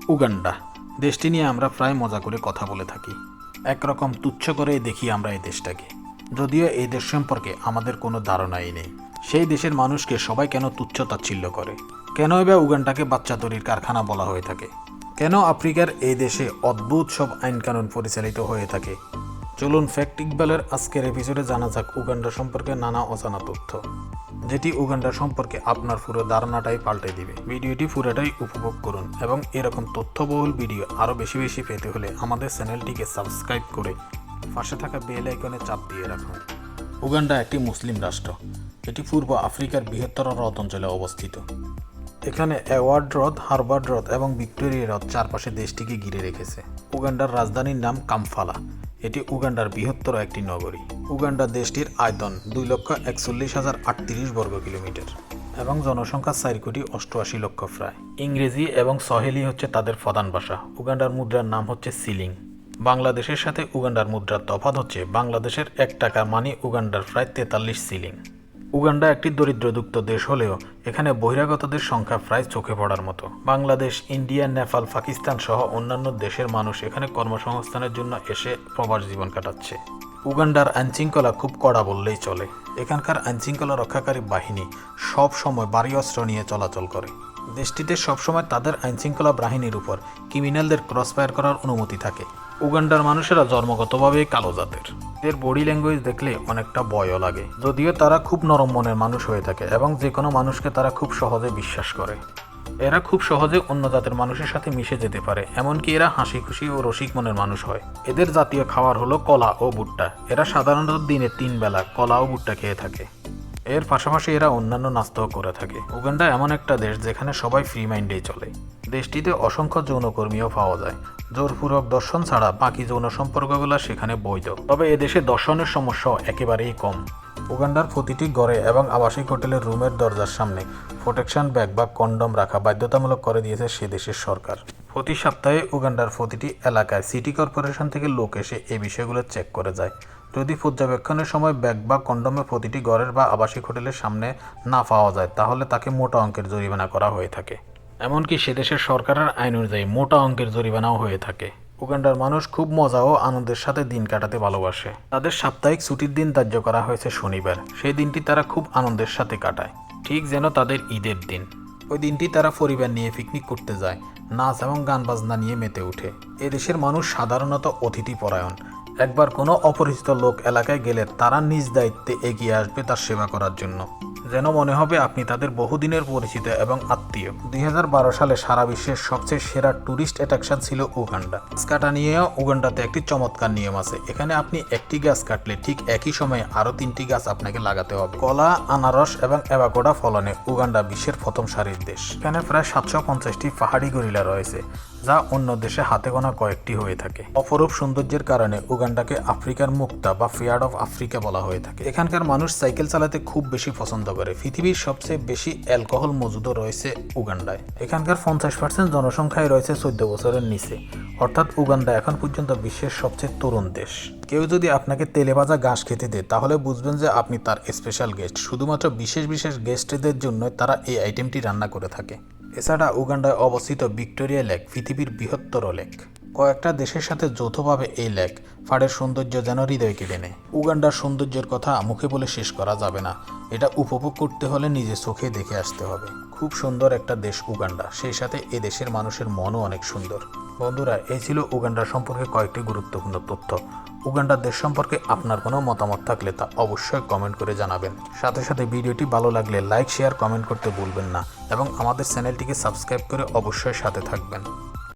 Uganda দেশটি নিয়ে আমরা প্রায় মজা করে কথা বলে থাকি। একরকম তুচ্ছ করে দেখি আমরা এই দেশটাকে, যদিও এই দেশ সম্পর্কে আমাদের কোনো ধারণাই নেই। সেই দেশের মানুষকে সবাই কেন তুচ্ছ তাচ্ছিল্য করে? কেন বা উগান্ডাকে বাচ্চা তৈরির কারখানা বলা হয়ে থাকে? কেন আফ্রিকার এই দেশে অদ্ভুত সব আইনকানুন পরিচালিত হয়ে থাকে? চলুন ফ্যাক্ট ইকবালের আজকের এপিসোডে জানা যাক উগান্ডা সম্পর্কে নানা অজানা তথ্য, যেটি উগান্ডা সম্পর্কে আপনার পুরো ধারণাটাই পাল্টে দিবে। ভিডিওটি পুরোটাই উপভোগ করুন এবং এরকম তথ্যবহুল ভিডিও আরও বেশি বেশি পেতে হলে আমাদের চ্যানেলটিকে সাবস্ক্রাইব করে পাশে থাকা বেল আইকনে চাপ দিয়ে রাখুন। উগান্ডা একটি মুসলিম রাষ্ট্র। এটি পূর্ব আফ্রিকার বৃহত্তর হ্রদ অঞ্চলে অবস্থিত। এখানে অ্যাওয়ার্ড হ্রদ, হারবার্ড হ্রদ এবং ভিক্টোরিয়া হ্রদ চারপাশে দেশটিকে ঘিরে রেখেছে। উগান্ডার রাজধানীর নাম কাম্পালা। এটি উগান্ডার বৃহত্তর একটি নগরী। উগান্ডা দেশটির আয়তন 2,41,038 বর্গ কিলোমিটার এবং জনসংখ্যা 4,88,00,000 প্রায়। ইংরেজি এবং সহেলি হচ্ছে তাদের প্রধান ভাষা। উগান্ডার মুদ্রার নাম হচ্ছে সিলিং। বাংলাদেশের সাথে উগান্ডার মুদ্রার তফাৎ হচ্ছে বাংলাদেশের 1 টাকা মানে উগান্ডার প্রায় 43 সিলিং। উগান্ডা একটি দরিদ্রযুক্ত দেশ হলেও এখানে বহিরাগতদের সংখ্যা প্রায় চোখে পড়ার মতো। বাংলাদেশ, ইন্ডিয়া, নেপাল, পাকিস্তান সহ অন্যান্য দেশের মানুষ এখানে কর্মসংস্থানের জন্য এসে প্রবাস জীবন কাটাচ্ছে। উগান্ডার আইনশৃঙ্খলা খুব কড়া বললেই চলে। এখানকার আইনশৃঙ্খলা রক্ষাকারী বাহিনী সব সময় ভারী অস্ত্র নিয়ে চলাচল করে। দেশটিতে সবসময় তাদের আইনশৃঙ্খলা বাহিনীর উপর ক্রিমিনালদের ক্রসফায়ার করার অনুমতি থাকে। উগান্ডার মানুষেরা জন্মগতভাবে কালো জাতের। এদের বডি ল্যাঙ্গুয়েজ দেখলে অনেকটা ভয়ও লাগে, যদিও তারা খুব নরম মনের মানুষ হয়ে থাকে এবং যে কোনো মানুষকে তারা খুব সহজে বিশ্বাস করে। এরা খুব সহজে অন্য জাতের মানুষের সাথে মিশে যেতে পারে, এমনকি এরা হাসি খুশি ও রসিক মনের মানুষ হয়। এদের জাতীয় খাবার হলো কলা ও ভুট্টা। এরা সাধারণত দিনে 3 বেলা কলা ও ভুট্টা খেয়ে থাকে। এর পাশাপাশি এরা অন্যান্য নাস্তাও করে থাকে। উগান্ডা এমন একটা দেশ যেখানে সবাই ফ্রি মাইন্ডেই চলে। দেশটিতে অসংখ্য যৌনকর্মীও পাওয়া যায়। জোরপূর্বক দর্শন ছাড়া বাকি যৌন সম্পর্কগুলো সেখানে বৈধ, তবে এদেশে দর্শনের সমস্যাও একেবারেই কম। উগান্ডার প্রতিটি ঘরে এবং আবাসিক হোটেলের রুমের দরজার সামনে প্রোটেকশন ব্যাগ বা কন্ডম রাখা বাধ্যতামূলক করে দিয়েছে সে দেশের সরকার। প্রতি সপ্তাহে উগান্ডার প্রতিটি এলাকায় সিটি কর্পোরেশন থেকে লোক এসে এই বিষয়গুলো চেক করে যায়। যদি পর্যবেক্ষণের সময় ব্যাগ বা কন্ডমে প্রতিটি ঘরের বা আবাসিক হোটেলের সামনে না পাওয়া যায় তাহলে তাকে মোটা অঙ্কের জরিমানা করা হয়ে থাকে। এমনকি সে দেশের সরকারের আইন অনুযায়ী মোটা অঙ্কের জরিমানাও হয়ে থাকে। উগান্ডার মানুষ খুব মজা ও আনন্দের সাথে দিন কাটাতে ভালোবাসে। তাদের সাপ্তাহিক ছুটির দিন ধার্য করা হয়েছে শনিবার। সেই দিনটি তারা খুব আনন্দের সাথে কাটায়, ঠিক যেন তাদের ঈদের দিন। ওই দিনটি তারা পরিবার নিয়ে পিকনিক করতে যায়, নাচ এবং গান বাজনা নিয়ে মেতে ওঠে। এদেশের মানুষ সাধারণত অতিথিপরায়ণ। একবার কোনো অপরিচিত লোক এলাকায় গেলে তারা নিজ দায়িত্বে এগিয়ে আসবে তার সেবা করার জন্য, যেন মনে হবে আপনি তাদের বহুদিনের পরিচিত এবং আত্মীয়। 2012 সালে সারা বিশ্বের সবচেয়ে সেরা ট্যুরিস্ট অ্যাট্রাকশন ছিল উগান্ডা। গাছ কাটা নিয়েও উগান্ডাতে একটি চমৎকার নিয়ম আছে। এখানে আপনি একটি গাছ কাটলে ঠিক একই সময়ে আরও 3টি গাছ আপনাকে লাগাতে হবে। কলা, আনারস এবং অ্যাভোকাডো ফলনে উগান্ডা বিশ্বের প্রথম সারির দেশ। এখানে প্রায় 750টি পাহাড়ি গরিলা রয়েছে, যা অন্য দেশে হাতে গোনা কয়েকটি হয়ে থাকে। অপরূপ সৌন্দর্যের কারণে উগান্ডাকে আফ্রিকার মুক্তা বা ফেয়ার্ড অফ আফ্রিকা বলা হয়ে থাকে। এখানকার মানুষ সাইকেল চালাতে খুব বেশি পছন্দ করে। পৃথিবীর সবচেয়ে বেশি অ্যালকোহল মজুদও রয়েছে উগান্ডায়। এখানকার 50% জনসংখ্যায় রয়েছে 14 বছরের নিচে, অর্থাৎ উগান্ডা এখন পর্যন্ত বিশ্বের সবচেয়ে তরুণ দেশ। কেউ যদি আপনাকে তেলে ভাজা ঘাস খেতে দেয় তাহলে বুঝবেন যে আপনি তার স্পেশাল গেস্ট। শুধুমাত্র বিশেষ বিশেষ গেস্টদের জন্য তারা এই আইটেমটি রান্না করে থাকে। এছাড়া উগান্ডায় অবস্থিত ভিক্টোরিয়া লেক পৃথিবীর বৃহত্তর লেক। কয়েকটা দেশের সাথে যৌথভাবে এই লেক পাড়ের সৌন্দর্য যেন হৃদয় কেড়ে নেয়। উগান্ডার সৌন্দর্যের কথা মুখে বলে শেষ করা যাবে না। এটা উপভোগ করতে হলে নিজে চোখে দেখে আসতে হবে। খুব সুন্দর একটা দেশ উগান্ডা, সেই সাথে এ দেশের মানুষের মনও অনেক সুন্দর। বন্ধুরা, এই ছিল উগান্ডা সম্পর্কে কয়েকটি গুরুত্বপূর্ণ তথ্য। উগান্ডার দেশ সম্পর্কে আপনার কোনো মতামত থাকলে তা অবশ্যই কমেন্ট করে জানাবেন। সাথে সাথে ভিডিওটি ভালো লাগলে লাইক, শেয়ার, কমেন্ট করতে ভুলবেন না এবং আমাদের চ্যানেলটিকে সাবস্ক্রাইব করে অবশ্যই সাথে থাকবেন।